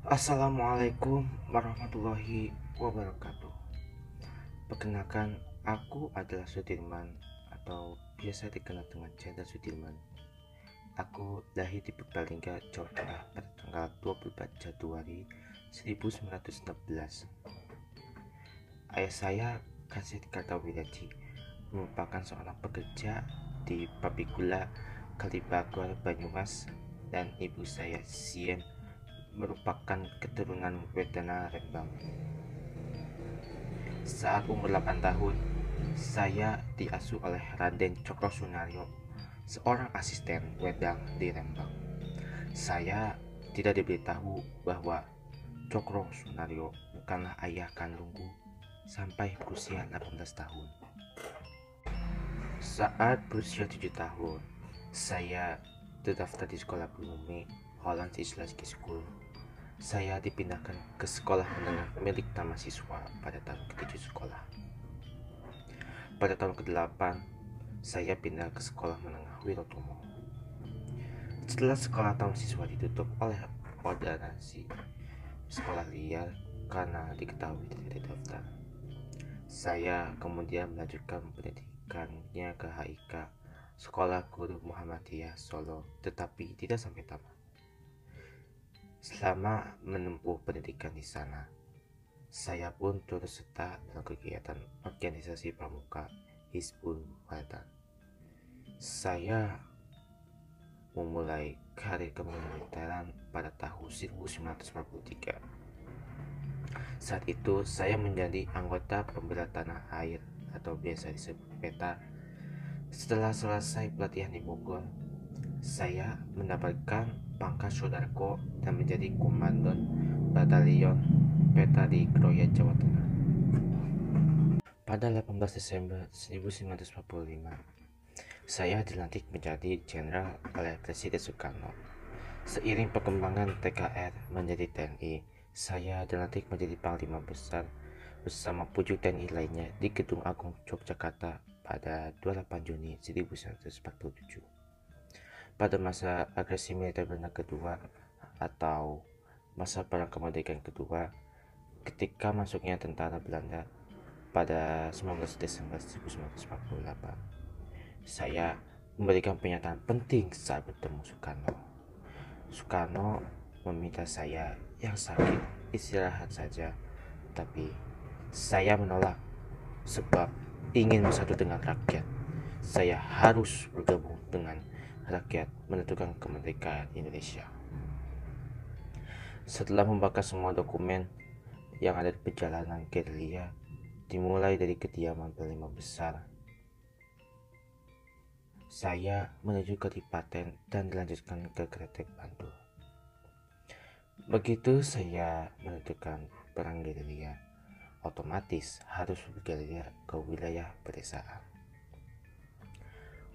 Assalamualaikum warahmatullahi wabarakatuh. Perkenalkan, aku adalah Sudirman atau biasa dikenal dengan Jenderal Sudirman. Aku lahir di Purbalingga, Jawa Tengah pada tanggal 24 Januari 1916. Ayah saya, Kasih Kartawiladji, merupakan seorang pekerja di pabrik gula Kalibagor Banyumas, dan ibu saya, Siem, merupakan keturunan Wedana Rembang. Saat umur 8 tahun, saya diasuh oleh Raden Cokro Sunaryo, seorang asisten wedang di Rembang. Saya tidak diberitahu bahwa Cokro Sunaryo bukanlah ayah kandungku sampai berusia 18 tahun. Saat berusia 7 tahun, saya terdaftar di sekolah Bloemie, Holland Islamic School. Saya dipindahkan ke sekolah menengah milik taman siswa pada tahun ke-7 sekolah. Pada tahun ke-8, saya pindah ke sekolah menengah Wirotomo. Setelah sekolah taman siswa ditutup oleh ordonansi sekolah liar karena diketahui tidak terdaftar, saya kemudian melanjutkan pendidikannya ke HIK, Sekolah Guru Muhammadiyah Solo, tetapi tidak sampai tamat. Selama menempuh pendidikan di sana, saya pun turut serta dalam kegiatan organisasi pramuka Hizbul Watan. Saya memulai karir kemiliteran pada tahun 1943. Saat itu saya menjadi anggota pembela tanah air atau biasa disebut PETA. Setelah selesai pelatihan di Bogor, saya mendapatkan pangkat Sodarko dan menjadi komandan batalion PETA di Kroya, Jawa Tengah. Pada 18 Desember 1945, saya dilantik menjadi jenderal oleh Presiden Soekarno. Seiring perkembangan TKR menjadi TNI, saya dilantik menjadi Panglima Besar bersama 7 TNI lainnya di Gedung Agung Yogyakarta pada 28 Juni 1947. Pada masa agresi militer Belanda kedua atau masa perang kemerdekaan kedua, ketika masuknya tentara Belanda pada 19 Desember 1948, saya memberikan pernyataan penting saat bertemu Soekarno. Soekarno meminta saya yang sakit istirahat saja, tapi saya menolak sebab ingin bersatu dengan rakyat. Saya harus bergabung dengan rakyat menentukan kemerdekaan Indonesia. Setelah membakar semua dokumen yang ada di perjalanan gerilya, dimulai dari kediaman Panglima Besar, saya menuju ke Dipaten dan dilanjutkan ke Kretek Bantul. Begitu saya menentukan perang gerilya, otomatis harus bergerilya ke wilayah pedesaan.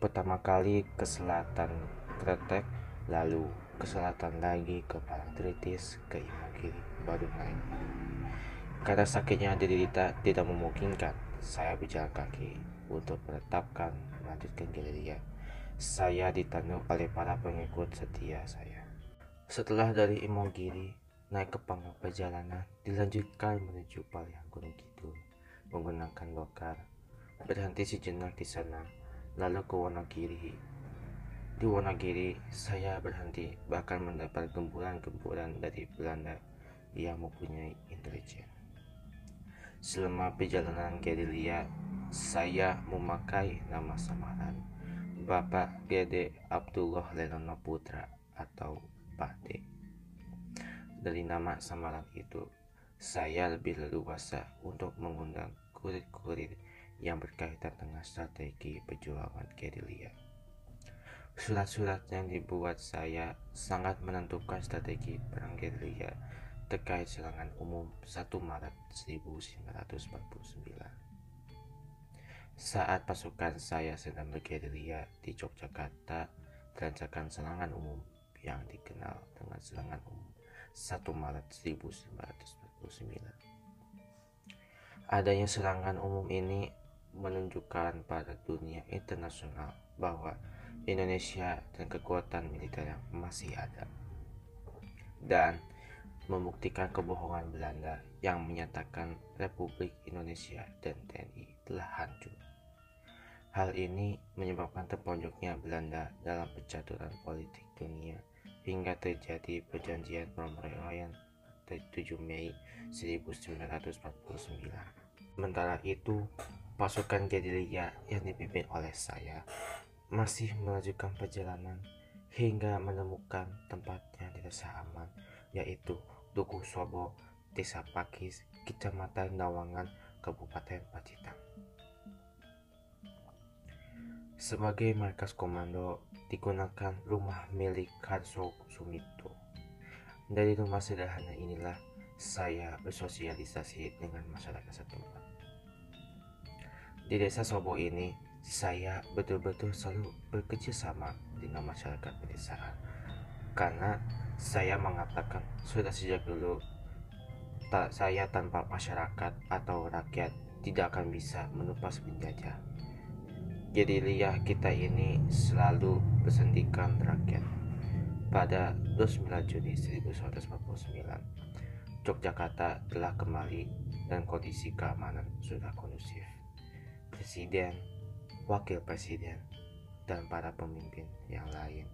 Pertama kali ke selatan Kretek, lalu ke selatan lagi ke Parangtritis, ke Imogiri, baru naik. Karena sakitnya diderita tidak memungkinkan saya berjalan kaki untuk menetapkan melanjutkan gerilya. Saya ditandu oleh para pengikut setia saya. Setelah dari Imogiri naik ke pangkal perjalanan, dilanjutkan menuju Paliang Gunung Kidul menggunakan lokar, berhenti sejenak di sana, lalu ke Wonogiri. Di Wonogiri saya berhenti, bahkan mendapat gempuran-gempuran dari Belanda yang mempunyai intelijen. Selama perjalanan gerilya, saya memakai nama samaran Bapak Gede Abdullah Lelono Putra atau Pak D. Dari nama samaran itu, saya lebih leluasa untuk mengundang kurir-kurir yang berkaitan dengan strategi perjuangan gerilya. Surat-surat yang dibuat saya sangat menentukan strategi perang gerilya terkait serangan umum 1 Maret 1949. Saat pasukan saya sedang bergerilya di Yogyakarta, dilancarkan serangan umum yang dikenal dengan serangan umum 1 Maret 1949. Adanya serangan umum ini menunjukkan pada dunia internasional bahwa Indonesia dan kekuatan militer yang masih ada, dan membuktikan kebohongan Belanda yang menyatakan Republik Indonesia dan TNI telah hancur. Hal ini menyebabkan terpojoknya Belanda dalam percaturan politik dunia hingga terjadi perjanjian Royan 7 Mei 1949. Sementara itu, pasukan gerilya yang dipimpin oleh saya masih melanjutkan perjalanan hingga menemukan tempatnya di desa aman, yaitu Dukuh Sobo, Desa Pakis, Kecamatan Nawangan, Kabupaten Pacitan. Sebagai markas komando digunakan rumah milik Karso Sumito. Dari rumah sederhana inilah saya bersosialisasi dengan masyarakat setempat. Di desa Sobo ini, saya betul-betul selalu bekerja sama dengan masyarakat pedesaan, karena saya mengatakan sudah sejak dulu saya tanpa masyarakat atau rakyat tidak akan bisa menumpas penjajah. Gerilya kita ini selalu bersendikan rakyat. Pada 29 Juni 1949, Yogyakarta telah kembali dan kondisi keamanan sudah kondusif. Presiden, wakil presiden, dan para pemimpin yang lain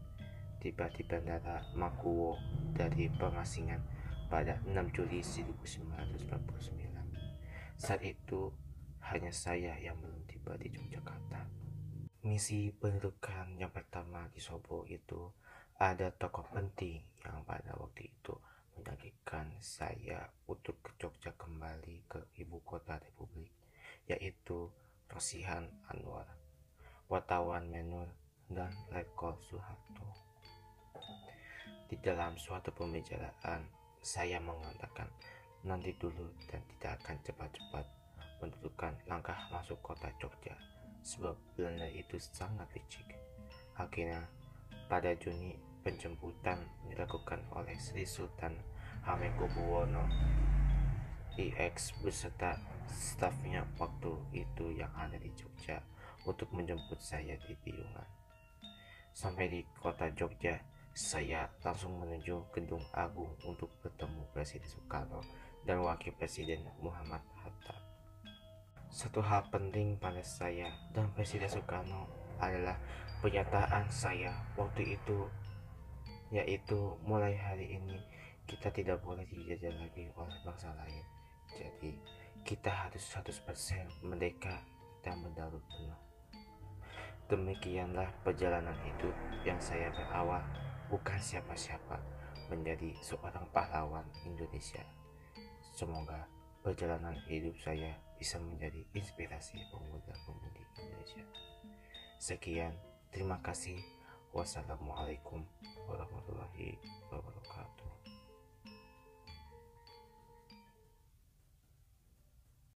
tiba di Bandara Makuwo dari pengasingan pada 6 Juli 1949. Saat itu hanya saya yang belum tiba di Yogyakarta. Misi pendudukan yang pertama di Sobo itu ada tokoh penting yang pada waktu itu menyajikan saya untuk ke Jogja kembali ke ibu kota Republik, yaitu Rosihan Anwar, wartawan Menur, dan Letkol Soeharto. Di dalam suatu pembicaraan, saya mengatakan nanti dulu dan tidak akan cepat-cepat menentukan langkah masuk kota Jogja, sebab Belanda itu sangat licik. Akhirnya, pada Juni, penjemputan dilakukan oleh Sri Sultan Hamengkubuwono IX beserta stafnya waktu itu yang ada di Jogja untuk menjemput saya di Piungan. Sampai di kota Jogja, saya langsung menuju Gedung Agung untuk bertemu Presiden Soekarno dan Wakil Presiden Muhammad Hatta. Satu hal penting pada saya dan Presiden Soekarno adalah pernyataan saya waktu itu, yaitu mulai hari ini kita tidak boleh dijajah lagi oleh bangsa lain. Jadi kita harus 100% merdeka dan berdaulat penuh. Demikianlah perjalanan hidup yang saya berawal bukan siapa-siapa menjadi seorang pahlawan Indonesia. Semoga perjalanan hidup saya bisa menjadi inspirasi pemuda-pemudi Indonesia. Sekian, terima kasih. Wassalamualaikum warahmatullahi wabarakatuh.